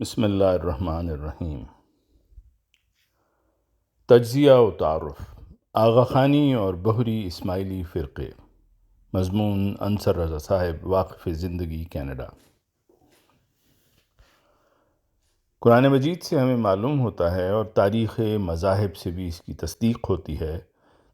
بسم اللہ الرحمن الرحیم۔ تجزیہ و تعارف، آغا خانی اور بہری اسماعیلی فرقے۔ مضمون انصر رضا صاحب، واقف زندگی، کینیڈا۔ قرآن مجید سے ہمیں معلوم ہوتا ہے اور تاریخ مذاہب سے بھی اس کی تصدیق ہوتی ہے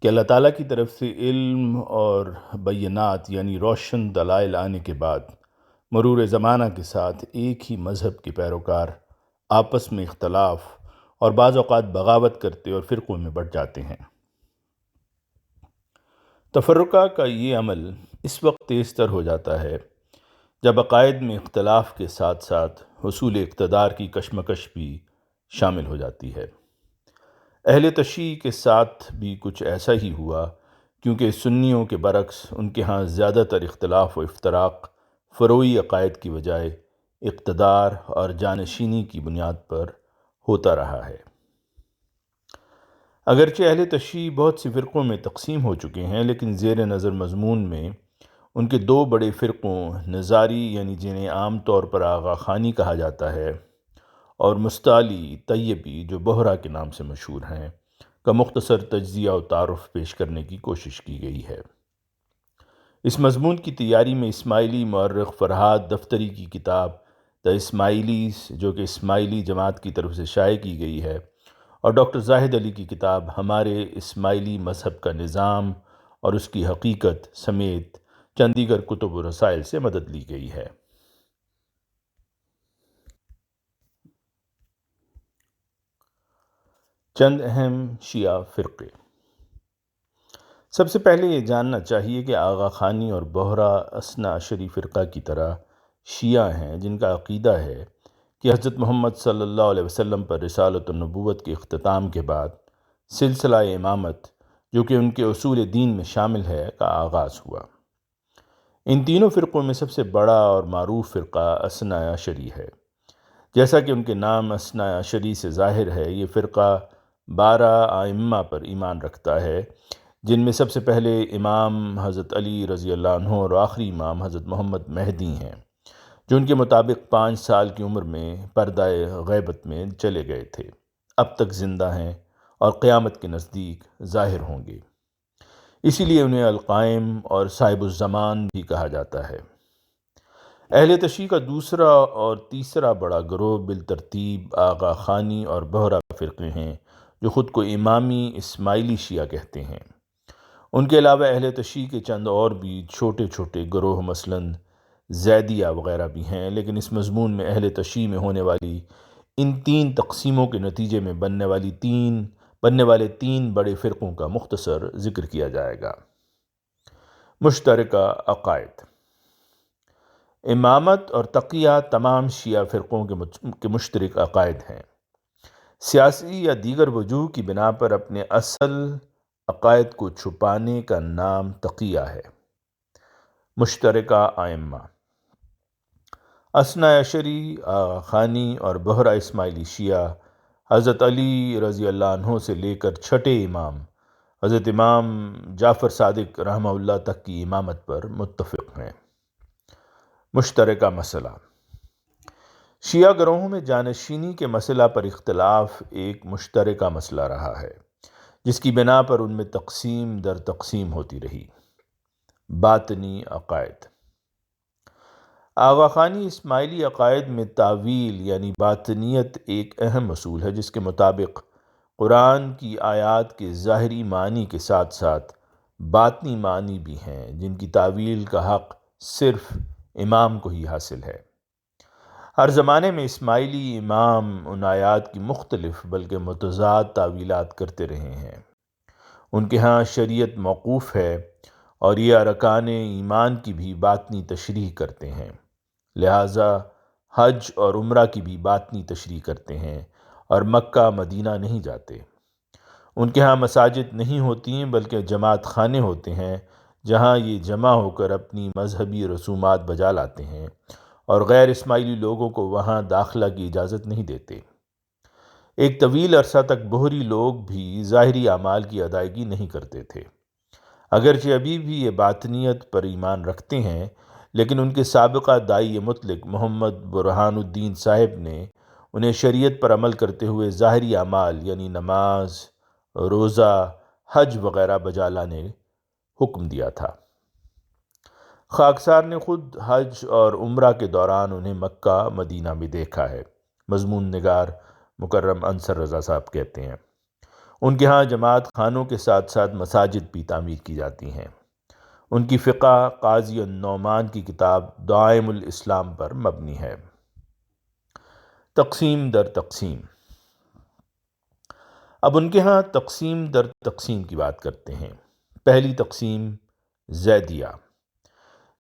کہ اللہ تعالیٰ کی طرف سے علم اور بینات یعنی روشن دلائل آنے کے بعد مرور زمانہ کے ساتھ ایک ہی مذہب کے پیروکار آپس میں اختلاف اور بعض اوقات بغاوت کرتے اور فرقوں میں بٹ جاتے ہیں۔ تفرقہ کا یہ عمل اس وقت تیز تر ہو جاتا ہے جب عقائد میں اختلاف کے ساتھ ساتھ حصول اقتدار کی کشمکش بھی شامل ہو جاتی ہے۔ اہل تشیع کے ساتھ بھی کچھ ایسا ہی ہوا، کیونکہ سنیوں کے برعکس ان کے ہاں زیادہ تر اختلاف و افتراق فروعی عقائد کی بجائے اقتدار اور جانشینی کی بنیاد پر ہوتا رہا ہے۔ اگرچہ اہل تشیع بہت سی فرقوں میں تقسیم ہو چکے ہیں، لیکن زیر نظر مضمون میں ان کے دو بڑے فرقوں نظاری یعنی جنہیں عام طور پر آغا خانی کہا جاتا ہے، اور مستعلی طیبی جو بہرا کے نام سے مشہور ہیں، کا مختصر تجزیہ و تعارف پیش کرنے کی کوشش کی گئی ہے۔ اس مضمون کی تیاری میں اسماعیلی مورخ فرہاد دفتری کی کتاب دا اسماعیلیز جو کہ اسماعیلی جماعت کی طرف سے شائع کی گئی ہے، اور ڈاکٹر زاہد علی کی کتاب ہمارے اسماعیلی مذہب کا نظام اور اس کی حقیقت سمیت چند دیگر کتب و رسائل سے مدد لی گئی ہے۔ چند اہم شیعہ فرقے۔ سب سے پہلے یہ جاننا چاہیے کہ آغا خانی اور بہرا اثنا عشری فرقہ کی طرح شیعہ ہیں جن کا عقیدہ ہے کہ حضرت محمد صلی اللہ علیہ وسلم پر رسالت النبوت کے اختتام کے بعد سلسلہ امامت، جو کہ ان کے اصول دین میں شامل ہے، کا آغاز ہوا۔ ان تینوں فرقوں میں سب سے بڑا اور معروف فرقہ اثنا عشری ہے۔ جیسا کہ ان کے نام اثنا عشری سے ظاہر ہے، یہ فرقہ 12 ائمہ پر ایمان رکھتا ہے، جن میں سب سے پہلے امام حضرت علی رضی اللہ عنہ اور آخری امام حضرت محمد مہدی ہیں، جو ان کے مطابق 5 سال کی عمر میں پردہ غیبت میں چلے گئے تھے، اب تک زندہ ہیں اور قیامت کے نزدیک ظاہر ہوں گے۔ اسی لیے انہیں القائم اور صاحب الزمان بھی کہا جاتا ہے۔ اہل تشیع کا دوسرا اور تیسرا بڑا گروہ بالترتیب آغا خانی اور بہرا فرقے ہیں، جو خود کو امامی اسماعیلی شیعہ کہتے ہیں۔ ان کے علاوہ اہل تشیع کے چند اور بھی چھوٹے چھوٹے گروہ مثلاً زیدیہ وغیرہ بھی ہیں، لیکن اس مضمون میں اہل تشیع میں ہونے والی ان 3 تقسیموں کے نتیجے میں بننے والے 3 بڑے فرقوں کا مختصر ذکر کیا جائے گا۔ مشترکہ عقائد۔ امامت اور تقیہ تمام شیعہ فرقوں کے مشترک عقائد ہیں۔ سیاسی یا دیگر وجوہ کی بنا پر اپنے اصل عقائد کو چھپانے کا نام تقیہ ہے۔ مشترکہ ائمہ۔ اثنا عشری، آغا خانی اور بہرا اسماعیلی شیعہ حضرت علی رضی اللہ عنہ سے لے کر چھٹے امام حضرت امام جعفر صادق رحمہ اللہ تک کی امامت پر متفق ہیں۔ مشترکہ مسئلہ۔ شیعہ گروہوں میں جانشینی کے مسئلہ پر اختلاف ایک مشترکہ مسئلہ رہا ہے، جس کی بنا پر ان میں تقسیم در تقسیم ہوتی رہی۔ باطنی عقائد۔ آغا خانی اسماعیلی عقائد میں تاویل یعنی باطنیت ایک اہم اصول ہے، جس کے مطابق قرآن کی آیات کے ظاہری معنی کے ساتھ ساتھ باطنی معنی بھی ہیں، جن کی تاویل کا حق صرف امام کو ہی حاصل ہے۔ ہر زمانے میں اسماعیلی امام ان آیات کی مختلف بلکہ متضاد تاویلات کرتے رہے ہیں۔ ان کے ہاں شریعت موقوف ہے اور یہ ارکان ایمان کی بھی باطنی تشریح کرتے ہیں، لہٰذا حج اور عمرہ کی بھی باطنی تشریح کرتے ہیں اور مکہ مدینہ نہیں جاتے۔ ان کے ہاں مساجد نہیں ہوتی بلکہ جماعت خانے ہوتے ہیں، جہاں یہ جمع ہو کر اپنی مذہبی رسومات بجا لاتے ہیں اور غیر اسماعیلی لوگوں کو وہاں داخلہ کی اجازت نہیں دیتے۔ ایک طویل عرصہ تک بہری لوگ بھی ظاہری اعمال کی ادائیگی نہیں کرتے تھے۔ اگرچہ ابھی بھی یہ باطنیت پر ایمان رکھتے ہیں، لیکن ان کے سابقہ داعی مطلق محمد برہان الدین صاحب نے انہیں شریعت پر عمل کرتے ہوئے ظاہری اعمال یعنی نماز، روزہ، حج وغیرہ بجا لانے حکم دیا تھا۔ خاکسار نے خود حج اور عمرہ کے دوران انہیں مکہ مدینہ میں دیکھا ہے۔ مضمون نگار مکرم انصر رضا صاحب کہتے ہیں ان کے ہاں جماعت خانوں کے ساتھ ساتھ مساجد بھی تعمیر کی جاتی ہیں۔ ان کی فقہ قاضی النعمان کی کتاب دعائم الاسلام پر مبنی ہے۔ تقسیم در تقسیم۔ اب ان کے ہاں تقسیم در تقسیم کی بات کرتے ہیں۔ پہلی تقسیم زیدیہ۔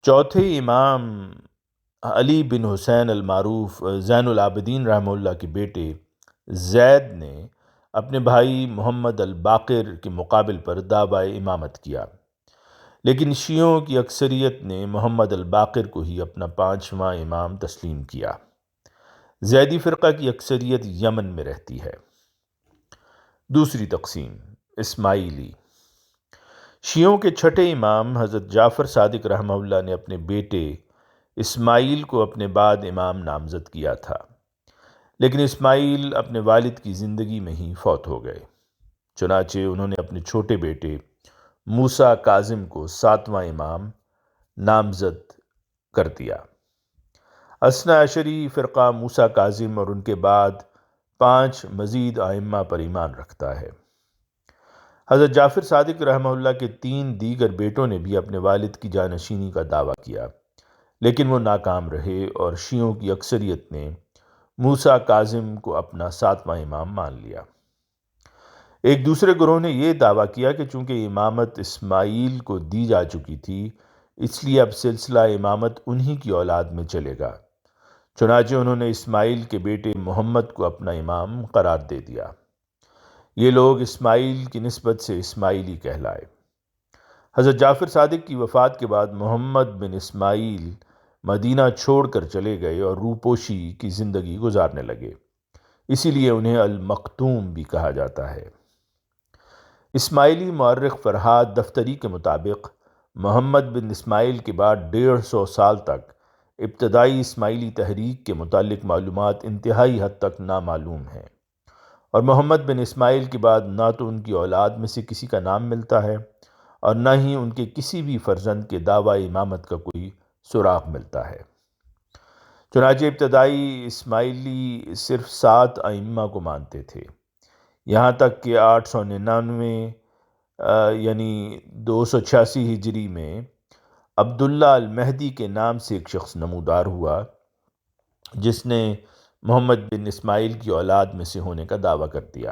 چوتھے امام علی بن حسین المعروف زین العابدین رحمہ اللہ کے بیٹے زید نے اپنے بھائی محمد الباقر کے مقابل پر دعوی امامت کیا، لیکن شیعوں کی اکثریت نے محمد الباقر کو ہی اپنا 5واں امام تسلیم کیا۔ زیدی فرقہ کی اکثریت یمن میں رہتی ہے۔ دوسری تقسیم اسماعیلی۔ شیعوں کے چھٹے امام حضرت جعفر صادق رحمہ اللہ نے اپنے بیٹے اسماعیل کو اپنے بعد امام نامزد کیا تھا، لیکن اسماعیل اپنے والد کی زندگی میں ہی فوت ہو گئے۔ چنانچہ انہوں نے اپنے چھوٹے بیٹے موسیٰ کاظم کو 7واں امام نامزد کر دیا۔ اثنا عشری فرقہ موسیٰ کاظم اور ان کے بعد 5 مزید ائمہ پر ایمان رکھتا ہے۔ حضرت جعفر صادق رحمہ اللہ کے 3 دیگر بیٹوں نے بھی اپنے والد کی جانشینی کا دعویٰ کیا، لیکن وہ ناکام رہے اور شیعوں کی اکثریت نے موسیٰ کاظم کو اپنا 7واں امام مان لیا۔ ایک دوسرے گروہ نے یہ دعویٰ کیا کہ چونکہ امامت اسماعیل کو دی جا چکی تھی، اس لیے اب سلسلہ امامت انہی کی اولاد میں چلے گا۔ چنانچہ انہوں نے اسماعیل کے بیٹے محمد کو اپنا امام قرار دے دیا۔ یہ لوگ اسماعیل کی نسبت سے اسماعیلی کہلائے۔ حضرت جعفر صادق کی وفات کے بعد محمد بن اسماعیل مدینہ چھوڑ کر چلے گئے اور روپوشی کی زندگی گزارنے لگے، اسی لیے انہیں المختوم بھی کہا جاتا ہے۔ اسماعیلی مورخ فرحاد دفتری کے مطابق محمد بن اسماعیل کے بعد 150 سال تک ابتدائی اسماعیلی تحریک کے متعلق معلومات انتہائی حد تک نامعلوم ہیں، اور محمد بن اسماعیل کے بعد نہ تو ان کی اولاد میں سے کسی کا نام ملتا ہے اور نہ ہی ان کے کسی بھی فرزند کے دعوی امامت کا کوئی سراغ ملتا ہے۔ چنانچہ ابتدائی اسماعیلی صرف 7 ائمہ کو مانتے تھے، یہاں تک کہ 899 یعنی 286 ہجری میں عبداللہ المہدی کے نام سے ایک شخص نمودار ہوا، جس نے محمد بن اسماعیل کی اولاد میں سے ہونے کا دعویٰ کر دیا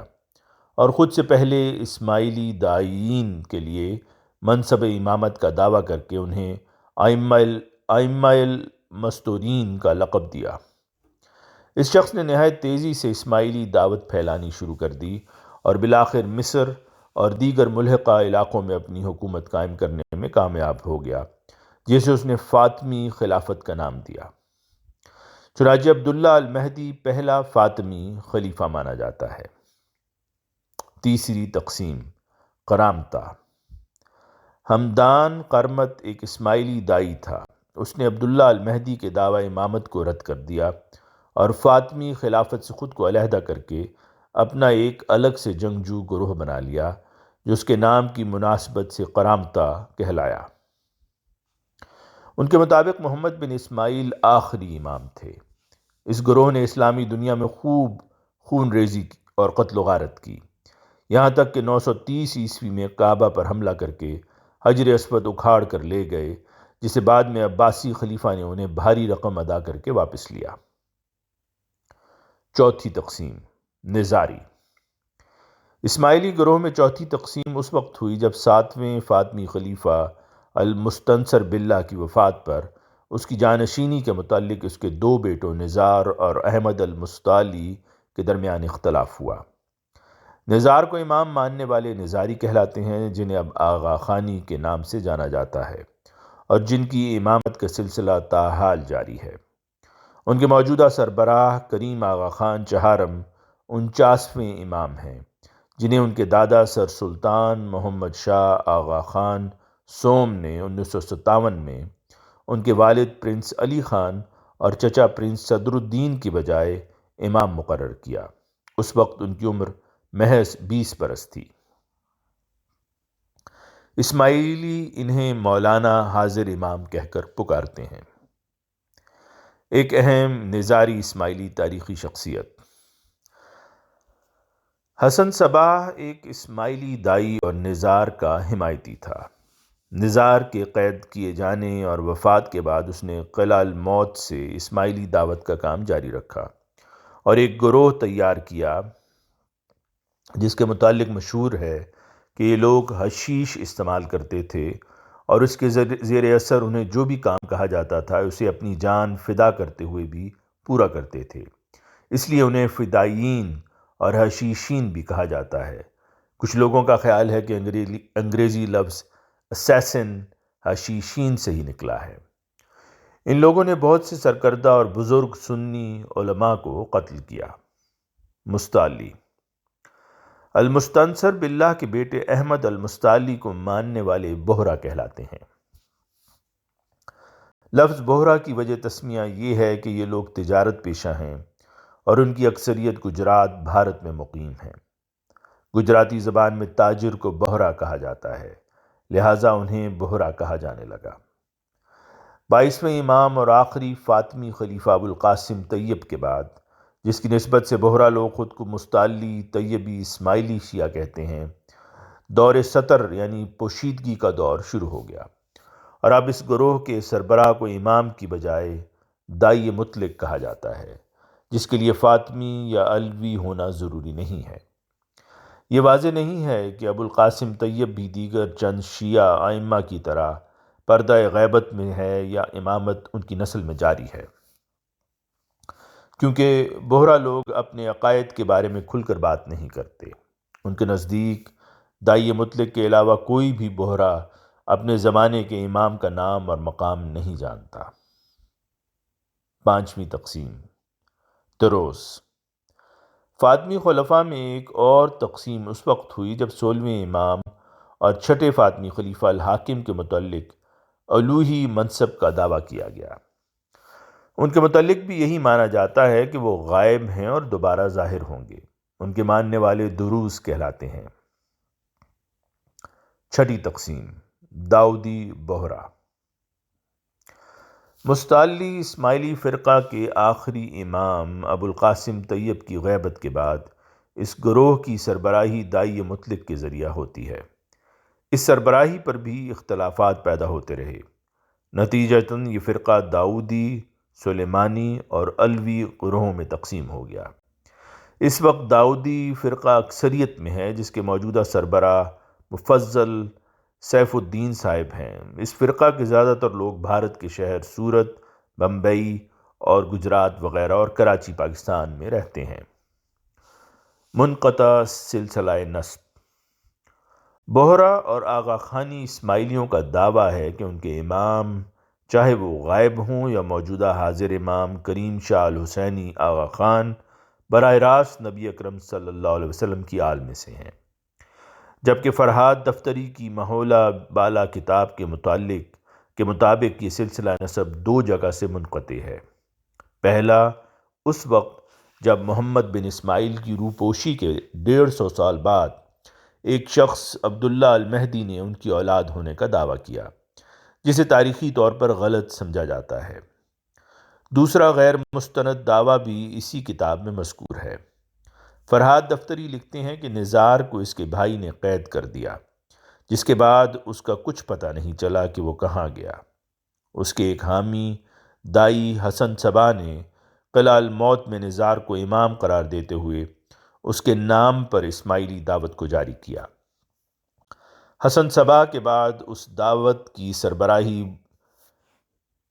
اور خود سے پہلے اسماعیلی داعیین کے لیے منصب امامت کا دعویٰ کر کے انہیں ائمہ المستورین کا لقب دیا۔ اس شخص نے نہایت تیزی سے اسماعیلی دعوت پھیلانی شروع کر دی اور بالآخر مصر اور دیگر ملحقہ علاقوں میں اپنی حکومت قائم کرنے میں کامیاب ہو گیا، جسے اس نے فاطمی خلافت کا نام دیا۔ چنانچہ عبداللہ المہدی پہلا فاطمی خلیفہ مانا جاتا ہے۔ تیسری تقسیم قرامطہ۔ ہمدان قرمط ایک اسماعیلی داعی تھا۔ اس نے عبداللہ المہدی کے دعوی امامت کو رد کر دیا اور فاطمی خلافت سے خود کو علیحدہ کر کے اپنا ایک الگ سے جنگجو گروہ بنا لیا، جو اس کے نام کی مناسبت سے قرامطہ کہلایا۔ ان کے مطابق محمد بن اسماعیل آخری امام تھے۔ اس گروہ نے اسلامی دنیا میں خوب خون ریزی اور قتل و غارت کی، یہاں تک کہ 930 عیسوی میں کعبہ پر حملہ کر کے حجر اسود اکھاڑ کر لے گئے، جسے بعد میں عباسی خلیفہ نے انہیں بھاری رقم ادا کر کے واپس لیا۔ چوتھی تقسیم نظاری۔ اسماعیلی گروہ میں چوتھی تقسیم اس وقت ہوئی جب 7ویں فاطمی خلیفہ المستنصر باللہ کی وفات پر اس کی جانشینی کے متعلق اس کے 2 بیٹوں نزار اور احمد المستعلی کے درمیان اختلاف ہوا۔ نزار کو امام ماننے والے نزاری کہلاتے ہیں، جنہیں اب آغا خانی کے نام سے جانا جاتا ہے اور جن کی امامت کا سلسلہ تاحال جاری ہے۔ ان کے موجودہ سربراہ کریم آغا خان چہارم 49ویں امام ہیں، جنہیں ان کے دادا سر سلطان محمد شاہ آغا خان سوم نے 1957 میں ان کے والد پرنس علی خان اور چچا پرنس صدر الدین کی بجائے امام مقرر کیا۔ اس وقت ان کی عمر محض 20 برس تھی۔ اسماعیلی انہیں مولانا حاضر امام کہہ کر پکارتے ہیں۔ ایک اہم نظاری اسماعیلی تاریخی شخصیت۔ حسن صباح ایک اسماعیلی دائی اور نظار کا حمایتی تھا۔ نظار کے قید کیے جانے اور وفات کے بعد اس نے قلعہ الموت سے اسماعیلی دعوت کا کام جاری رکھا اور ایک گروہ تیار کیا جس کے متعلق مشہور ہے کہ یہ لوگ حشیش استعمال کرتے تھے اور اس کے زیر اثر انہیں جو بھی کام کہا جاتا تھا اسے اپنی جان فدا کرتے ہوئے بھی پورا کرتے تھے۔ اس لیے انہیں فدائیین اور حشیشین بھی کہا جاتا ہے۔ کچھ لوگوں کا خیال ہے کہ انگریزی لفظ اسیسن حشیشین سے ہی نکلا ہے۔ ان لوگوں نے بہت سے سرکردہ اور بزرگ سنی علماء کو قتل کیا۔ مستعلی المستنصر باللہ کے بیٹے احمد المستعلی کو ماننے والے بہرا کہلاتے ہیں۔ لفظ بہرا کی وجہ تسمیہ یہ ہے کہ یہ لوگ تجارت پیشہ ہیں اور ان کی اکثریت گجرات بھارت میں مقیم ہیں۔ گجراتی زبان میں تاجر کو بہرا کہا جاتا ہے، لہٰذا انہیں بہرا کہا جانے لگا۔ 22ویں امام اور آخری فاطمی خلیفہ ابو القاسم طیب کے بعد، جس کی نسبت سے بہرا لوگ خود کو مستعلی، طیبی، اسماعیلی شیعہ کہتے ہیں، دور ستر یعنی پوشیدگی کا دور شروع ہو گیا، اور اب اس گروہ کے سربراہ کو امام کی بجائے دائی مطلق کہا جاتا ہے، جس کے لیے فاطمی یا علوی ہونا ضروری نہیں ہے۔ یہ واضح نہیں ہے کہ ابو القاسم طیب بھی دیگر چند شیعہ ائمہ کی طرح پردہ غیبت میں ہے یا امامت ان کی نسل میں جاری ہے، کیونکہ بہرا لوگ اپنے عقائد کے بارے میں کھل کر بات نہیں کرتے۔ ان کے نزدیک دائی مطلق کے علاوہ کوئی بھی بہرا اپنے زمانے کے امام کا نام اور مقام نہیں جانتا۔ 5ویں تقسیم، دروز۔ فاطمی خلفاء میں ایک اور تقسیم اس وقت ہوئی جب 16ویں امام اور چھٹے فاطمی خلیفہ الحاکم کے متعلق الوہی منصب کا دعویٰ کیا گیا۔ ان کے متعلق بھی یہی مانا جاتا ہے کہ وہ غائب ہیں اور دوبارہ ظاہر ہوں گے۔ ان کے ماننے والے دروز کہلاتے ہیں۔ چھٹی تقسیم، داؤدی بہرا۔ مستعلی اسماعیلی فرقہ کے آخری امام ابو القاسم طیب کی غیبت کے بعد اس گروہ کی سربراہی دائی مطلق کے ذریعہ ہوتی ہے۔ اس سربراہی پر بھی اختلافات پیدا ہوتے رہے، نتیجتاً یہ فرقہ داؤدی، سلیمانی اور علوی گروہوں میں تقسیم ہو گیا۔ اس وقت داؤدی فرقہ اکثریت میں ہے، جس کے موجودہ سربراہ مفضل سیف الدین صاحب ہیں۔ اس فرقہ کے زیادہ تر لوگ بھارت کے شہر سورت، بمبئی اور گجرات وغیرہ اور کراچی پاکستان میں رہتے ہیں۔ منقطع سلسلہ نسب۔ بہرا اور آغا خانی اسماعیلیوں کا دعویٰ ہے کہ ان کے امام، چاہے وہ غائب ہوں یا موجودہ حاضر امام کریم شاہ الحسینی آغا خان، براہ راست نبی اکرم صلی اللہ علیہ وسلم کی آل میں سے ہیں، جبکہ فرحات دفتری کی مہولہ بالا کتاب کے مطابق یہ سلسلہ نسب 2 جگہ سے منقطع ہے۔ پہلا، اس وقت جب محمد بن اسماعیل کی روپوشی کے 150 سال بعد ایک شخص عبداللہ المہدی نے ان کی اولاد ہونے کا دعویٰ کیا، جسے تاریخی طور پر غلط سمجھا جاتا ہے۔ دوسرا غیر مستند دعویٰ بھی اسی کتاب میں مذکور ہے۔ فرحات دفتری لکھتے ہیں کہ نزار کو اس کے بھائی نے قید کر دیا، جس کے بعد اس کا کچھ پتہ نہیں چلا کہ وہ کہاں گیا۔ اس کے ایک حامی دائی حسن صباح نے قلعہ الموت میں نزار کو امام قرار دیتے ہوئے اس کے نام پر اسماعیلی دعوت کو جاری کیا۔ حسن صباح کے بعد اس دعوت کی سربراہی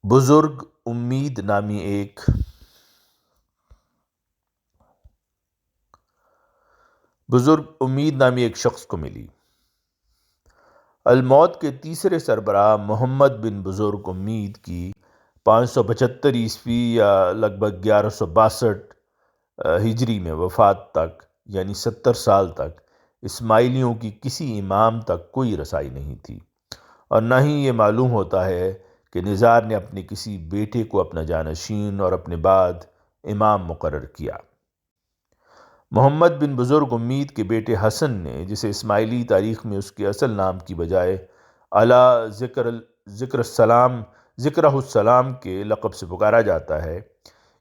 بزرگ امید نامی ایک شخص کو ملی۔ الموت کے تیسرے سربراہ محمد بن بزرگ امید کی 575 عیسوی یا لگ بھگ 1162 ہجری میں وفات تک، یعنی 70 سال تک، اسماعیلیوں کی کسی امام تک کوئی رسائی نہیں تھی، اور نہ ہی یہ معلوم ہوتا ہے کہ نزار نے اپنے کسی بیٹے کو اپنا جانشین اور اپنے بعد امام مقرر کیا۔ محمد بن بزرگ امید کے بیٹے حسن نے، جسے اسماعیلی تاریخ میں اس کے اصل نام کی بجائے اعلیٰ ذکرہ السلام کے لقب سے پکارا جاتا ہے،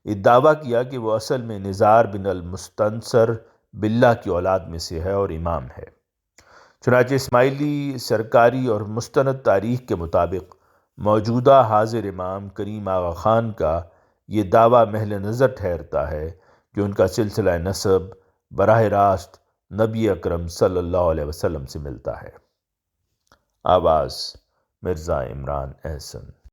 یہ دعویٰ کیا کہ وہ اصل میں نزار بن المستنصر باللہ کی اولاد میں سے ہے اور امام ہے۔ چنانچہ اسماعیلی سرکاری اور مستند تاریخ کے مطابق موجودہ حاضر امام کریم آغا خان کا یہ دعویٰ محل نظر ٹھہرتا ہے کہ ان کا سلسلہ نسب براہ راست نبی اکرم صلی اللہ علیہ وسلم سے ملتا ہے۔ آواز: مرزا عمران احسن۔